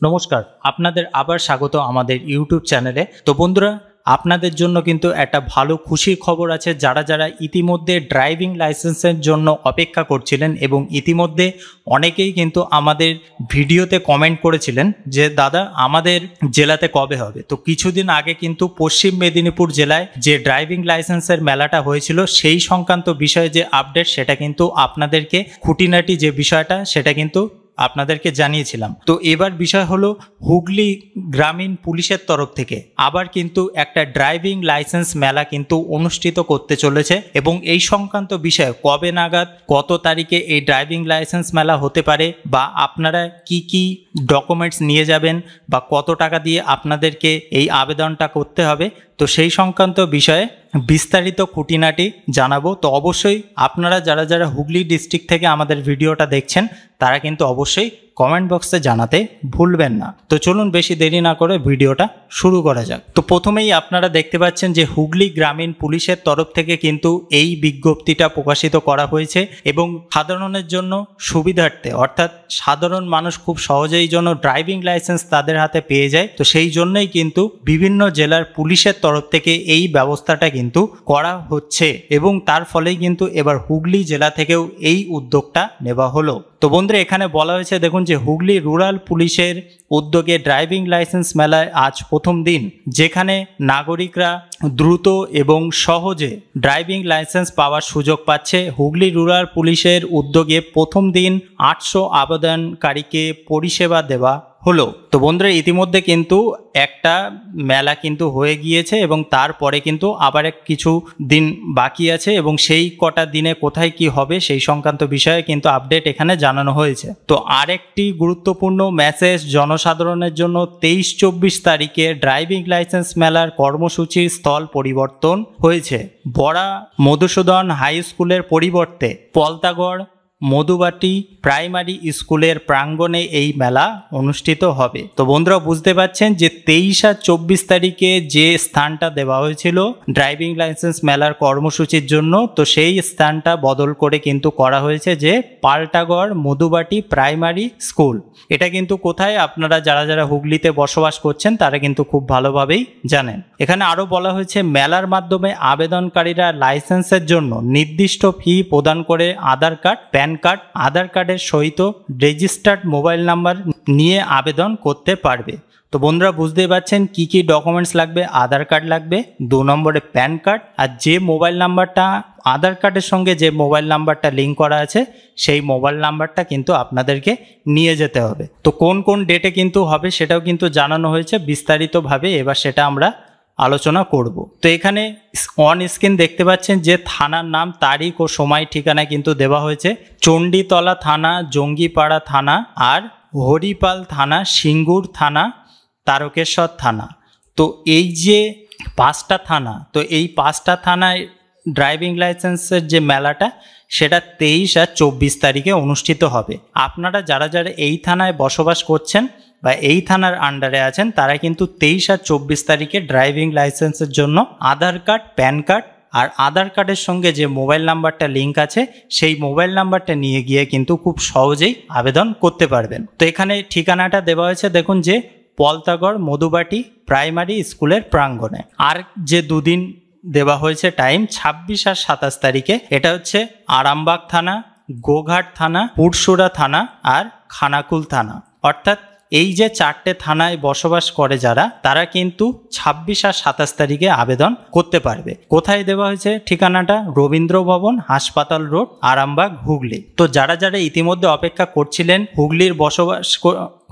নমস্কার, আপনাদের আবার স্বাগত আমাদের ইউটিউব চ্যানেলে। তো বন্ধুরা, আপনাদের জন্য কিন্তু একটা ভালো খুশির খবর আছে। যারা যারা ইতিমধ্যে ড্রাইভিং লাইসেন্সের জন্য অপেক্ষা করছিলেন এবং ইতিমধ্যে অনেকেই কিন্তু আমাদের ভিডিওতে কমেন্ট করেছিলেন যে দাদা আমাদের জেলাতে কবে হবে। তো কিছুদিন আগে কিন্তু পশ্চিম মেদিনীপুর জেলায় যে ড্রাইভিং লাইসেন্সের মেলাটা হয়েছিল সেই সংক্রান্ত বিষয়ে যে আপডেট, সেটা কিন্তু আপনাদেরকে খুঁটিনাটি যে বিষয়টা সেটা কিন্তু আপনাদেরকে জানিয়েছিলাম। তো এবার বিষয় হলো হুগলি গ্রামীণ পুলিশের তরফ থেকে আবার কিন্তু একটা ড্রাইভিং লাইসেন্স মেলা কিন্তু অনুষ্ঠিত করতে চলেছে এবং এই সংক্রান্ত বিষয়ে কবে নাগাদ কত তারিখে এই ড্রাইভিং লাইসেন্স মেলা হতে পারে বা আপনারা কি কি ডকুমেন্টস নিয়ে যাবেন বা কত টাকা দিয়ে আপনাদেরকে এই আবেদনটা করতে হবে, তো সেই সংক্রান্ত বিষয়ে বিস্তারিত খুঁটিনাটি জানাবো। তো অবশ্যই আপনারা যারা যারা হুগলি ডিস্ট্রিক্ট থেকে আমাদের ভিডিওটা দেখছেন তারা কিন্তু অবশ্যই কমেন্ট বক্সে জানাতে ভুলবেন না। তো চলুন বেশি দেরি না করে ভিডিওটা শুরু করা যাক। তো প্রথমেই আপনারা দেখতে পাচ্ছেন যে হুগলি গ্রামীণ পুলিশের তরফ থেকে কিন্তু এই বিজ্ঞপ্তিটা প্রকাশিত করা হয়েছে এবং সাধারণের জন্য সুবিধার্থে, অর্থাৎ সাধারণ মানুষ খুব সহজেই যেন ড্রাইভিং লাইসেন্স তাদের হাতে পেয়ে যায়, তো সেই জন্যই কিন্তু বিভিন্ন জেলার পুলিশের তরফ থেকে এই ব্যবস্থাটা কিন্তু করা হচ্ছে এবং তার ফলেই কিন্তু এবার হুগলি জেলা থেকেও এই উদ্যোগটা নেওয়া হলো। তো বন্ধুরা, এখানে বলা হয়েছে দেখুন যে হুগলি রুরাল পুলিশের উদ্যোগে ড্রাইভিং লাইসেন্স মেলায় আজ প্রথম দিন, যেখানে নাগরিকরা দ্রুত এবং সহজে ড্রাইভিং লাইসেন্স পাওয়ার সুযোগ পাচ্ছে। হুগলি রুরাল পুলিশের উদ্যোগে প্রথম দিন 800 আবেদনকারীকে পরিষেবা দেওয়া হলো। তো বন্ধুরা, ইতিমধ্যে কিন্তু একটা মেলা কিন্তু হয়ে গিয়েছে এবং তারপরে কিন্তু আবার কিছু দিন বাকি আছে এবং সেই কটা দিনে কোথায় কি হবে সেই সংক্রান্ত বিষয়ে কিন্তু আপডেট এখানে জানানো হয়েছে। তো আরেকটি গুরুত্বপূর্ণ মেসেজ জনসাধারণের জন্য, 23-24 তারিখে ড্রাইভিং লাইসেন্স মেলার কর্মসূচির স্থল পরিবর্তন হয়েছে। বড়া মধুসূদন হাই স্কুলের পরিবর্তে পলতাগড় মধুবাটি প্রাইমারি স্কুলের প্রাঙ্গণে এই মেলা অনুষ্ঠিত হবে। তো বন্ধুরা বুঝতে পারছেন যে 23 আর 24 তারিখে যে স্থানটা দেওয়া হয়েছিল ড্রাইভিং লাইসেন্স মেলার কর্মসূচির জন্য, তো সেই স্থানটা বদল করে কিন্তু করা হয়েছে যে পাল্টাগড় মধুবাটি প্রাইমারি স্কুল। এটা কিন্তু কোথায়, আপনারা যারা যারা হুগলিতে বসবাস করছেন তারা কিন্তু খুব ভালোভাবেই জানেন। এখানে আরও বলা হয়েছে মেলার মাধ্যমে আবেদনকারীরা লাইসেন্সের জন্য নির্দিষ্ট ফি প্রদান করে আধার কার্ড, প্যান কার্ড, আধার কার্ডের সহিত রেজিস্টার্ড মোবাইল নাম্বার নিয়ে আবেদন করতে পারবে। তো বন্ধুরা বুঝতেই পারছেন কি কি ডকুমেন্টস লাগবে। আধার কার্ড লাগবে, 2 নম্বরে প্যান কার্ড, আর যে মোবাইল নাম্বারটা আধার কার্ডের সঙ্গে যে মোবাইল নাম্বারটা লিঙ্ক করা আছে সেই মোবাইল নাম্বারটা কিন্তু আপনাদেরকে নিয়ে যেতে হবে। তো কোন কোন ডেটে কিন্তু হবে সেটাও কিন্তু জানানো হয়েছে বিস্তারিতভাবে, এবার সেটা আমরা আলোচনা করব। তো এখানে অন স্ক্রিন দেখতে পাচ্ছেন যে থানার নাম, তারিখ ও সময় ঠিকানা কিন্তু দেওয়া হয়েছে। চণ্ডীতলা থানা, জঙ্গিপাড়া থানা, আর হরিপাল থানা, সিঙ্গুর থানা, তারকেশ্বর থানা। তো এই যে 5টা থানা, তো এই 5টা থানায় ড্রাইভিং লাইসেন্সের যে মেলাটা সেটা 23 আর 24 তারিখে অনুষ্ঠিত হবে। আপনারা যারা যারা এই থানায় বসবাস করছেন বা এই থানার আন্ডারে আছেন তারা কিন্তু 23 আর 24 তারিখে ড্রাইভিং লাইসেন্সের জন্য আধার কার্ড, প্যান কার্ড আর আধার কার্ডের সঙ্গে যে মোবাইল নাম্বারটা লিঙ্ক আছে সেই মোবাইল নাম্বারটা নিয়ে গিয়ে কিন্তু খুব সহজেই আবেদন করতে পারবেন। তো এখানে ঠিকানাটা দেওয়া হয়েছে দেখুন যে পলতাগড় মধুবাটি প্রাইমারি স্কুলের প্রাঙ্গণে। আর যে দুদিন দেওয়া হয়েছে টাইম, 26 আর 27 তারিখে, এটা হচ্ছে আরামবাগ থানা, গোঘাট থানা, পুরসুরা থানা আর খানাকুল থানা। অর্থাৎ এই যে 4টে থানায় বসবাস করে যারা, তারা কিন্তু 26 আর 27 তারিখে আবেদন করতে পারবে। কোথায় দেওয়া হয়েছে ঠিকানাটা? রবীন্দ্র ভবন, হাসপাতাল রোড, আরামবাগ, হুগলি। তো যারা যারা ইতিমধ্যে অপেক্ষা করছিলেন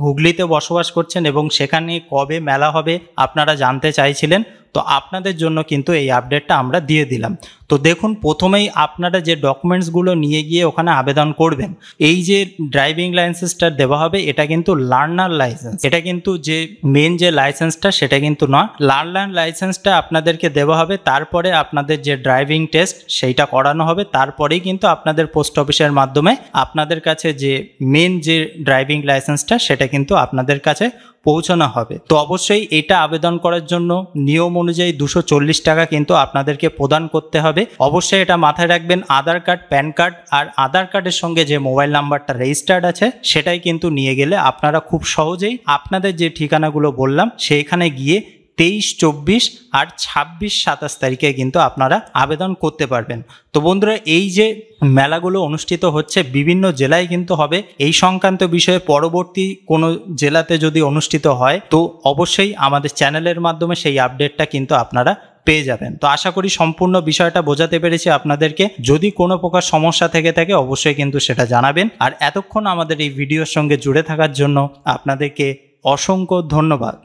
হুগলিতে বসবাস করছেন এবং সেখানে কবে মেলা হবে আপনারা জানতে চাইছিলেন, তো আপনাদের জন্য কিন্তু এই আপডেটটা আমরা দিয়ে দিলাম। তো দেখুন, প্রথমেই আপনারা যে ডকুমেন্টসগুলো নিয়ে গিয়ে ওখানে আবেদন করবেন, এই যে ড্রাইভিং লাইসেন্সটা দেওয়া হবে এটা কিন্তু লার্নার লাইসেন্স, এটা কিন্তু যে মেন যে লাইসেন্সটা সেটা কিন্তু নয়। লার্নার লাইসেন্সটা আপনাদেরকে দেওয়া হবে, তারপরে আপনাদের যে ড্রাইভিং টেস্ট সেইটা করানো হবে, তারপরেই কিন্তু আপনাদের পোস্ট অফিসের মাধ্যমে আপনাদের কাছে যে মেন যে ড্রাইভিং লাইসেন্সটা সেটা কিন্তু আপনাদের কাছে পৌঁছানো হবে। তো অবশ্যই এটা আবেদন করার জন্য নিয়ম অনুযায়ী 240 টাকা কিন্তু আপনাদেরকে প্রদান করতে হবে। হবে। অবশ্যই এটা মাথায় রাখবেন, আধার কার্ড, প্যান কার্ড আর আধার কার্ডের সঙ্গে যে মোবাইল নাম্বারটা রেজিস্টার্ড আছে সেটাই কিন্তু নিয়ে গেলে আপনারা খুব সহজেই আপনাদের যে ঠিকানাগুলো বললাম সেইখানে গিয়ে 23, 24 আর 26, 27 তারিখে কিন্তু আপনারা আবেদন করতে পারবেন। তো বন্ধুরা, এই যে মেলাগুলো অনুষ্ঠিত হচ্ছে বিভিন্ন জেলায় কিন্তু হবে, এই সংক্রান্ত বিষয়ে পরবর্তী কোনো জেলাতে যদি অনুষ্ঠিত হয় তো অবশ্যই আমাদের চ্যানেলের মাধ্যমে সেই আপডেটটা কিন্তু আপনারা পেয়ে যাবেন। তো আশা করি সম্পূর্ণ বিষয়টা বোঝাতে পেরেছি আপনাদেরকে। যদি কোনো প্রকার সমস্যা থেকে থাকে অবশ্যই কিন্তু সেটা জানাবেন। আর এতক্ষণ আমাদের এই ভিডিওর সঙ্গে জুড়ে থাকার জন্য আপনাদেরকে অসংখ্য ধন্যবাদ।